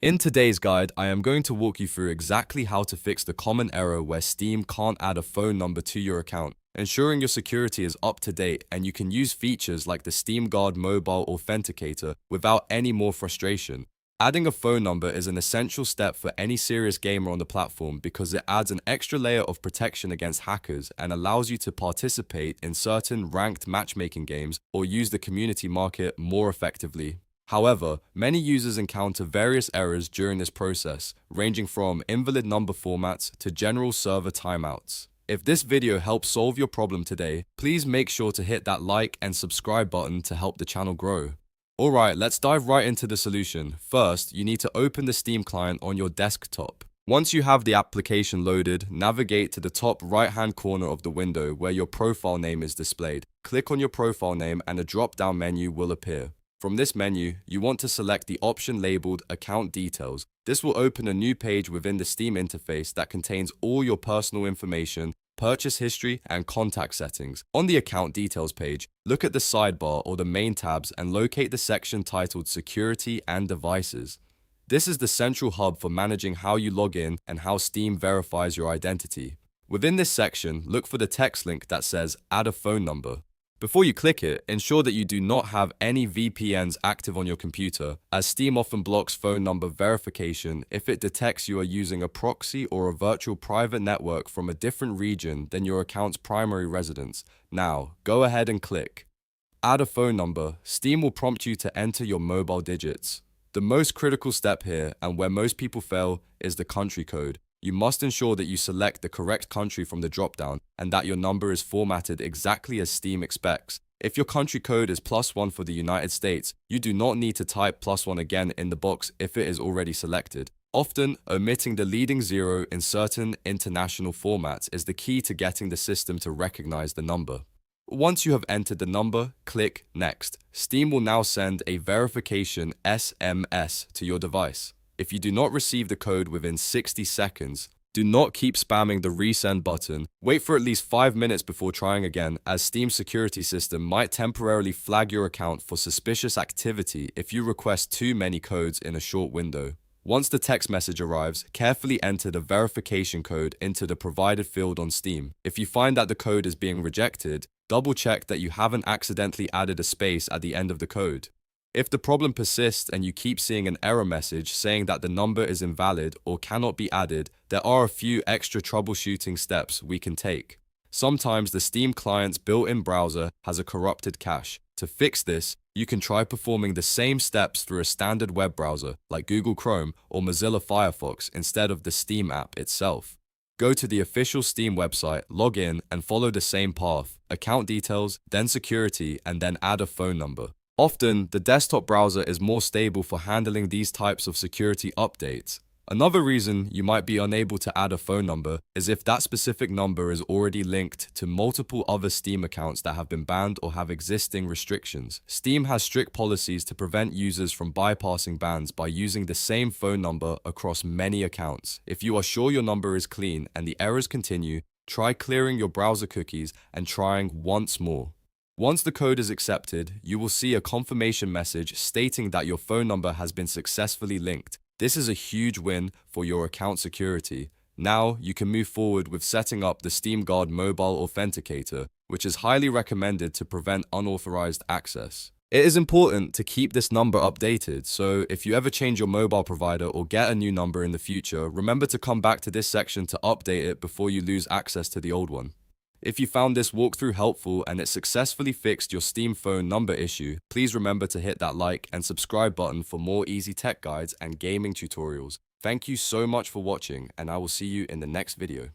In today's guide, I am going to walk you through exactly how to fix the common error where Steam can't add a phone number to your account, ensuring your security is up to date and you can use features like the Steam Guard mobile authenticator without any more frustration. Adding a phone number is an essential step for any serious gamer on the platform because it adds an extra layer of protection against hackers and allows you to participate in certain ranked matchmaking games or use the community market more effectively. However, many users encounter various errors during this process, ranging from invalid number formats to general server timeouts. If this video helps solve your problem today, please make sure to hit that like and subscribe button to help the channel grow. Alright, let's dive right into the solution. First, you need to open the Steam client on your desktop. Once you have the application loaded, navigate to the top right-hand corner of the window where your profile name is displayed. Click on your profile name and a drop-down menu will appear. From this menu, you want to select the option labeled Account Details. This will open a new page within the Steam interface that contains all your personal information, purchase history, and contact settings. On the Account Details page, look at the sidebar or the main tabs and locate the section titled Security and Devices. This is the central hub for managing how you log in and how Steam verifies your identity. Within this section, look for the text link that says Add a phone number. Before you click it, ensure that you do not have any VPNs active on your computer, as Steam often blocks phone number verification if it detects you are using a proxy or a virtual private network from a different region than your account's primary residence. Now, go ahead and click Add a phone number. Steam will prompt you to enter your mobile digits. The most critical step here, and where most people fail, is the country code. You must ensure that you select the correct country from the dropdown and that your number is formatted exactly as Steam expects. If your country code is +1 for the United States, you do not need to type +1 again in the box if it is already selected. Often, omitting the leading 0 in certain international formats is the key to getting the system to recognize the number. Once you have entered the number, click Next. Steam will now send a verification SMS to your device. If you do not receive the code within 60 seconds, do not keep spamming the resend button. Wait for at least 5 minutes before trying again, as Steam's security system might temporarily flag your account for suspicious activity if you request too many codes in a short window. Once the text message arrives, carefully enter the verification code into the provided field on Steam. If you find that the code is being rejected, double-check that you haven't accidentally added a space at the end of the code. If the problem persists and you keep seeing an error message saying that the number is invalid or cannot be added, there are a few extra troubleshooting steps we can take. Sometimes the Steam client's built-in browser has a corrupted cache. To fix this, you can try performing the same steps through a standard web browser like Google Chrome or Mozilla Firefox instead of the Steam app itself. Go to the official Steam website, log in, and follow the same path: account details, then security, and then add a phone number. Often, the desktop browser is more stable for handling these types of security updates. Another reason you might be unable to add a phone number is if that specific number is already linked to multiple other Steam accounts that have been banned or have existing restrictions. Steam has strict policies to prevent users from bypassing bans by using the same phone number across many accounts. If you are sure your number is clean and the errors continue, try clearing your browser cookies and trying once more. Once the code is accepted, you will see a confirmation message stating that your phone number has been successfully linked. This is a huge win for your account security. Now you can move forward with setting up the Steam Guard mobile authenticator, which is highly recommended to prevent unauthorized access. It is important to keep this number updated, so if you ever change your mobile provider or get a new number in the future, remember to come back to this section to update it before you lose access to the old one. If you found this walkthrough helpful and it successfully fixed your Steam phone number issue, please remember to hit that like and subscribe button for more easy tech guides and gaming tutorials. Thank you so much for watching, and I will see you in the next video.